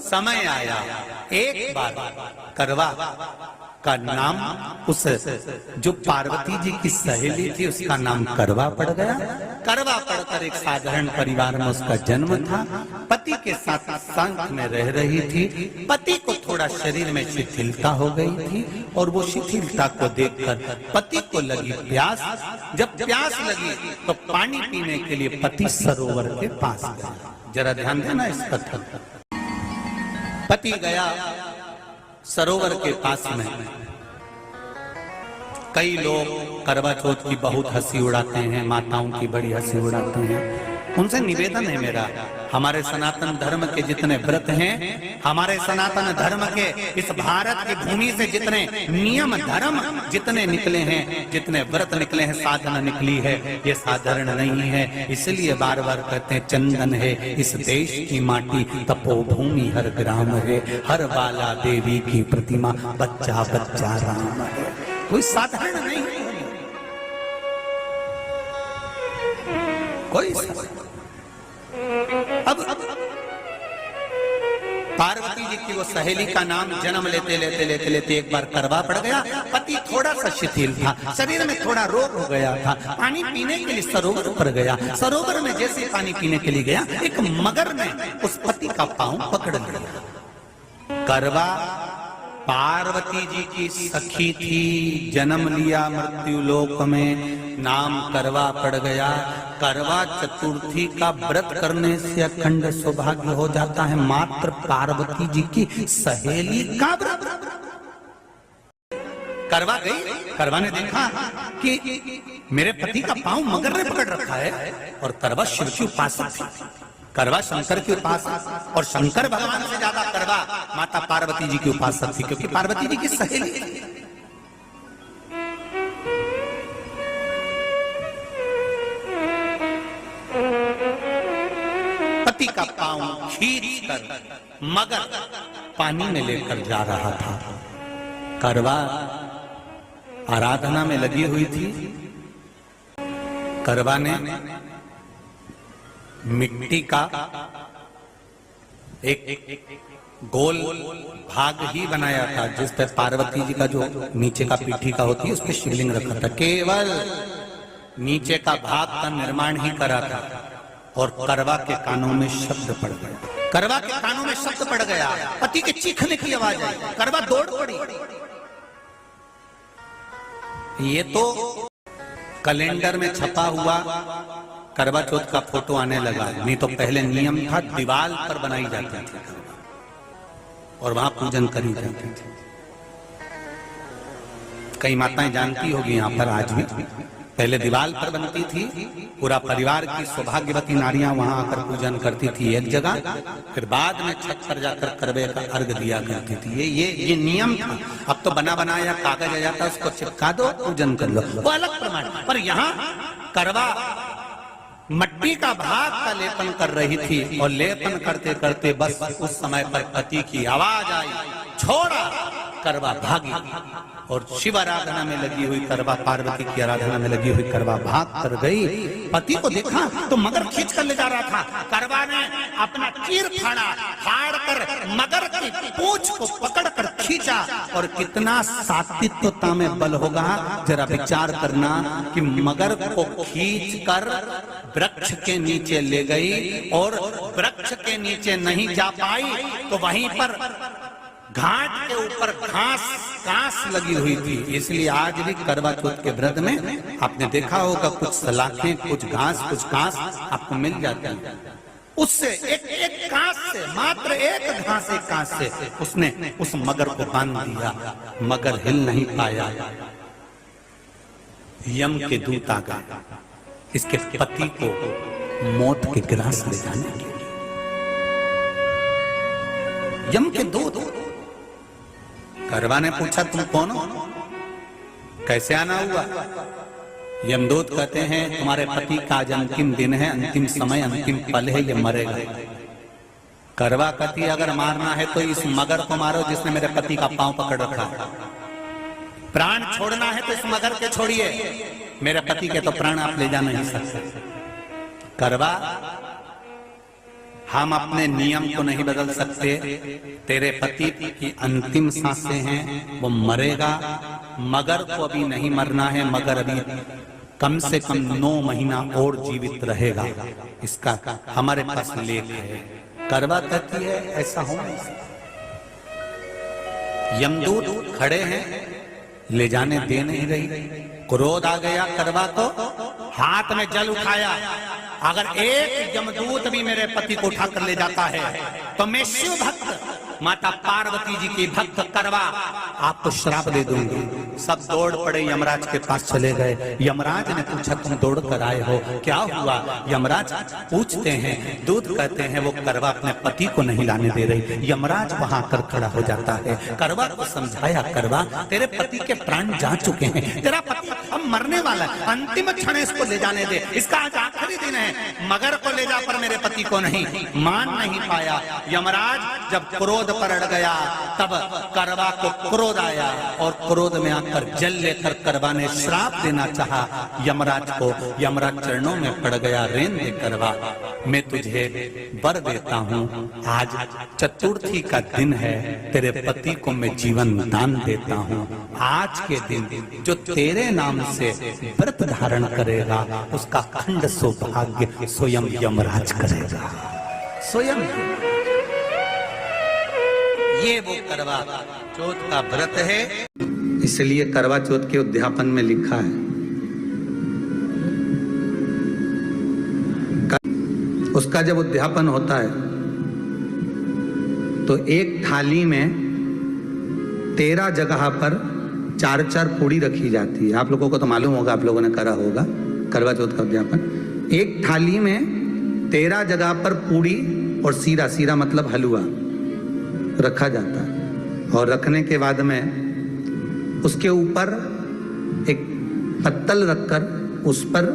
समय आया, एक बार करवा का नाम उस जो पार्वती जी की सहेली थी उसका नाम करवा पड़ गया। करवा पड़कर एक साधारण परिवार में उसका जन्म था। पति के साथ संग में रह रही थी। पति को थोड़ा शरीर में शिथिलता हो गई थी और वो शिथिलता को देखकर पति को लगी प्यास। जब प्यास लगी तो पानी पीने के लिए पति सरोवर के पास गया। जरा ध्यान देना इस कथन। पति गया सरोवर के पास में। कई लोग करवा चौथ की बहुत हंसी उड़ाते हैं, माताओं की बड़ी हंसी उड़ाते हैं। उनसे निवेदन है मेरा, हमारे सनातन धर्म के जितने व्रत हैं, हमारे सनातन धर्म के इस भारत की भूमि से जितने नियम धर्म जितने निकले हैं, जितने व्रत निकले हैं, साधना निकली है, ये साधारण नहीं है। इसलिए बार बार कहते हैं चंदन है इस देश की माटी, तपोभूमि हर ग्राम है, हर बाला देवी की प्रतिमा, बच्चा बच्चा राम है। कोई साधारण नहीं, कोई अब पार्वती जी की वो सहेली का नाम जन्म लेते लेते लेते लेते एक बार करवा पड़ गया। पति थोड़ा सा शिथिल था, शरीर में थोड़ा रोग हो गया था। पानी पीने के लिए सरोवर पर गया। सरोवर में जैसे पानी पीने के लिए गया, एक मगर ने उस पति का पांव पकड़ लिया। करवा पार्वती जी की सखी थी, जन्म लिया मृत्यु लोक में, नाम करवा पड़ गया। करवा चतुर्थी का व्रत करने से अखंड सौभाग्य हो जाता है। मात्र पार्वती जी की सहेली का व्रत। करवा गई, करवा ने देखा कि मेरे पति का पांव मगर ने पकड़ रखा है, और करवा शिव की उपासक थी। करवा शंकर की उपासक, और शंकर भगवान से ज्यादा करवा माता पार्वती जी की उपासक थी, क्योंकि पार्वती जी की सहेली थी। पति का पांव खींच कर मगर पानी में लेकर जा रहा था। करवा आराधना में लगी हुई थी। करवा ने मिट्टी का एक गोल भाग ही बनाया था, जिस पर पार्वती जी का जो नीचे का पीठी का होती है उस पर शिवलिंग रखा था। केवल नीचे का भाग का निर्माण ही करा था, और करवा के कानों में शब्द पड़ गया। करवा के कानों में शब्द पड़ गया, पति के चीखने की आवाज आई। करवा दौड़ पड़ी। ये तो कैलेंडर में छपा हुआ करवा चौथ का फोटो आने लगा, नहीं तो पहले नियम था दीवार पर बनाई जाती थी और वहां पूजन करी जाती थी। कई माताएं जानती होगी यहाँ पर आज भी, पहले दीवार पर बनती थी, पूरा परिवार की सौभाग्यवती नारियां वहां आकर पूजन करती थी एक जगह, फिर बाद में छत पर जाकर करवे का अर्घ दिया करती थी। ये नियम था। अब तो बना बनाया कागज आ जाता, उसको चिपका दो, पूजन कर लो, वो अलग प्रमाण। पर यहाँ करवा मट्टी का भाग का लेपन कर रही थी, और लेपन करते करते बस उस समय पर पति की आवाज आई, छोड़ा। करवा भागी, और शिव आराधना में लगी हुई करवा, पार्वती की आराधना में लगी हुई करवा भाग कर गई। पति को देखा तो मगर खींच कर ले जा रहा था। करवा ने अपना चीर फाड़ा, फाड़ कर मगर की पूंछ को पकड़कर खींचा, और कितना सात्विकता में बल होगा जरा विचार करना, कि मगर को खींच कर वृक्ष के नीचे ले गई, और वृक्ष के नीचे नहीं जा पाई तो वहीं पर घाट के ऊपर घास लगी हुई थी। इसलिए आज भी करवा चौथ के व्रत में आपने देखा होगा कुछ सलाखें, कुछ घास आपको मिल जाती है। उससे एक घास से, मात्र एक घास, एक घास से उसने उस मगर को बांध दिया। मगर हिल नहीं पाया। यम के दूत आ गए इसके पति को मौत के ग्रास ले जाने के लिए। यम के दूत। करवा ने पूछा तुम कौन हो, कैसे आना हुआ? यमदूत कहते हैं तुम्हारे पति का आज अंतिम दिन है, अंतिम समय, अंतिम पल है, ये मरेगा। करवा कहती अगर मारना है तो इस मगर को मारो जिसने मेरे पति का पांव पकड़ रखा। प्राण छोड़ना है तो इस मगर के छोड़िए, मेरे पति के तो प्राण आप ले जा नहीं सकते। करवा हम अपने नियम को नहीं बदल सकते। तेरे पति की अंतिम सांसें हैं, वो मरेगा। मगर को अभी नहीं मरना है, मगर अभी कम से कम 9 महीना और जीवित रहेगा। इसका हमारे पास लेख है। करवा कहती है ऐसा हो नहीं सकता। यमदूत खड़े हैं, ले जाने दे नहीं रही। क्रोध आ गया करवा को, हाथ में जल उठाया। अगर एक यमदूत भी मेरे पति को उठाकर ले जाता है तो मैं शिव भक्त माता पार्वती जी की भक्त करवा आपको श्राप दे दूंगी। सब दौड़ पड़े, यमराज के पास चले गए। यमराज ने पूछा तुम दौड़ कर आए हो, क्या हुआ? यमराज पूछते हैं, दूत कहते हैं वो करवा अपने पति को नहीं लाने दे रही। यमराज वहां कर खड़ा हो जाता है। करवा को समझाया, करवा तेरे पति के प्राण जा चुके हैं, तेरा पति अब मरने वाला है, अंतिम क्षण इसको ले जाने दे, इसका आज आखिरी दिन है। मगर को ले जा पर मेरे पति को नहीं। मान नहीं पाया। यमराज जब क्रोध पर अड़ गया तब करवा को क्रोध आया और क्रोध में आकर जल लेकर करवा ने श्राप देना चाहा यमराज को। यमराज चरणों में पड़ गया, रेन दे करवा, मैं तुझे वर देता हूँ। आज चतुर्थी का दिन है, तेरे पति को मैं जीवन दान देता हूँ। आज के दिन जो तेरे नाम से व्रत धारण करेगा उसका खंड सौभाग्य स्वयं यमराज करेगा। स्वयं ये वो करवा चौथ का व्रत है। इसलिए करवा चौथ के उद्यापन में लिखा है, उसका जब उद्यापन होता है तो एक थाली में 13 जगह पर 4-4 पूड़ी रखी जाती है। आप लोगों को तो मालूम होगा, आप लोगों ने करा होगा करवा चौथ का उद्यापन। एक थाली में 13 जगह पर पूड़ी और सीरा, सीरा मतलब हलवा रखा जाता है। और रखने के बाद में उसके ऊपर एक पत्तल रखकर उस पर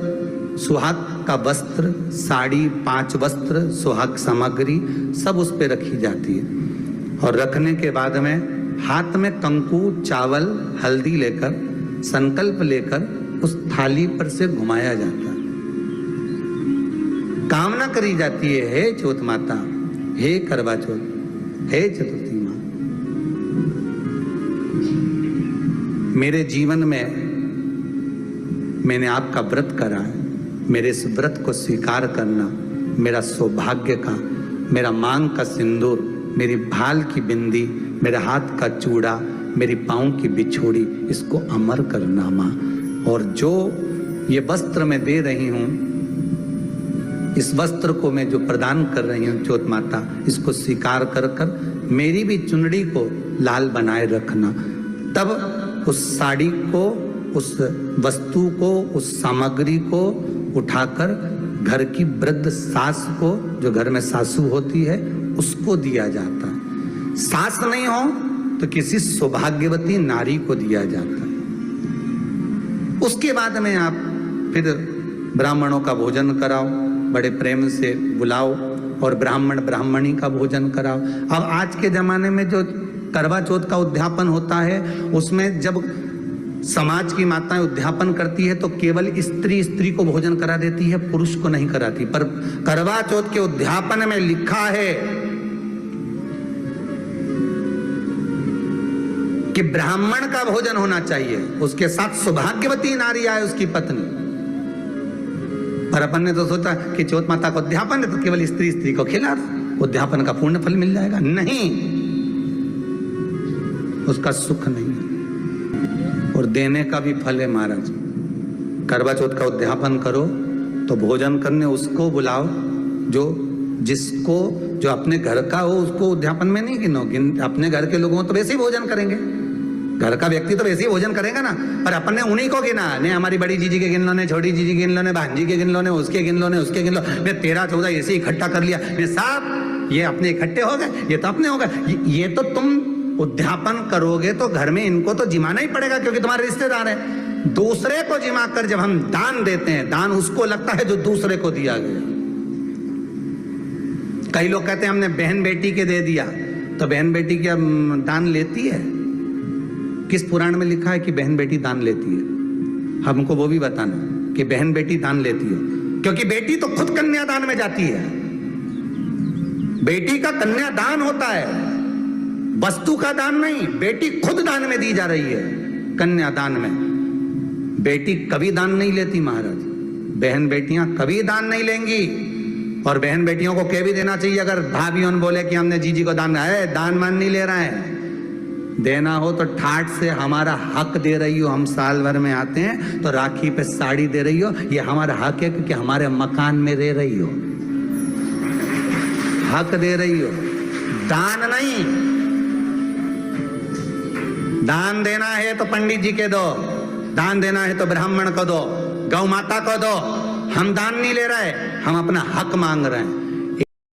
सुहाग का वस्त्र, साड़ी, 5 वस्त्र, सुहाग सामग्री सब उस पर रखी जाती है। और रखने के बाद में हाथ में कंकु, चावल, हल्दी लेकर, संकल्प लेकर उस थाली पर से घुमाया जाता है। कामना करी जाती है, हे चौथ माता, हे करवा चौथ, हे चतुर्थी मां, मेरे जीवन में मैंने आपका व्रत करा है, मेरे इस व्रत को स्वीकार करना, मेरा सौभाग्य का, मेरा मांग का सिंदूर, मेरी भाल की बिंदी, मेरे हाथ का चूड़ा, मेरी पाँव की बिछोड़ी, इसको अमर करना मां। और जो ये वस्त्र मैं दे रही हूँ, इस वस्त्र को मैं जो प्रदान कर रही हूँ चौथ माता, इसको स्वीकार कर कर मेरी भी चुनड़ी को लाल बनाए रखना। तब उस साड़ी को, उस वस्तु को, उस सामग्री को उठाकर घर की वृद्ध सास को, जो घर में सासू होती है, उसको दिया जाता है। सास नहीं हो तो किसी सौभाग्यवती नारी को दिया जाता है। उसके बाद में आप फिर ब्राह्मणों का भोजन कराओ, बड़े प्रेम से बुलाओ और ब्राह्मण ब्राह्मणी का भोजन कराओ। अब आज के जमाने में जो करवा चौथ का उद्यापन होता है, उसमें जब समाज की माताएं उद्यापन करती है तो केवल स्त्री को भोजन करा देती है, पुरुष को नहीं कराती। पर करवा चौथ के उद्यापन में लिखा है कि ब्राह्मण का भोजन होना चाहिए, उसके साथ सौभाग्यवती नारी आए, उसकी पत्नी। पर अपन ने तो सोचा कि चौथ माता का उद्यापन है तो केवल स्त्री को खिला दो, उद्यापन का पूर्ण फल मिल जाएगा। नहीं, उसका सुख नहीं और देने का भी फल है महाराज। करवा चौथ का उद्यापन करो तो भोजन करने उसको बुलाओ जो अपने घर का हो, उसको उद्यापन में नहीं गिनो। अपने घर के लोगों तो वैसे ही भोजन करेंगे, घर का व्यक्ति तो वैसे ही भोजन करेगा ना, पर अपन ने उन्हीं को गिना। ने हमारी बड़ी जीजी के गिन लो, ने छोटी जीजी गिन लो, ने भांजी के गिन लो, ने उसके गिन लो, ने उसके गिन लो, ने 13-14 ऐसे ही इकट्ठा कर लिया। ने साहब ये अपने इकट्ठे हो गए, ये तो अपने हो गए। ये तो तुम उद्यापन करोगे तो घर में इनको तो जिमाना ही पड़ेगा क्योंकि तुम्हारे रिश्तेदार हैं। दूसरे को जिमा कर जब हम दान देते हैं, दान उसको लगता है जो दूसरे को दिया गया। कई लोग कहते हैं हमने बहन बेटी के दे दिया, तो बहन बेटी क्या दान लेती है? किस पुराण में लिखा है कि बहन बेटी दान लेती है? हमको वो भी बताना कि बहन बेटी दान लेती है, क्योंकि बेटी तो खुद कन्यादान में जाती है। बेटी का कन्यादान होता है, वस्तु का दान नहीं। बेटी खुद दान में दी जा रही है, कन्यादान में। बेटी कभी दान नहीं लेती महाराज, बहन बेटियां कभी दान नहीं लेंगी। और बहन बेटियों को कह भी देना चाहिए, अगर भाभियों बोले कि हमने जीजी को दान है, दान मान नहीं ले रहे हैं, देना हो तो ठाट से हमारा हक दे रही हो। हम साल भर में आते हैं तो राखी पे साड़ी दे रही हो, ये हमारा हक है क्योंकि हमारे मकान में रह रही हो, हक दे रही हो, दान नहीं। दान देना है तो पंडित जी के दो, दान देना है तो ब्राह्मण को दो, गौ माता को दो। हम दान नहीं ले रहे, हम अपना हक मांग रहे हैं।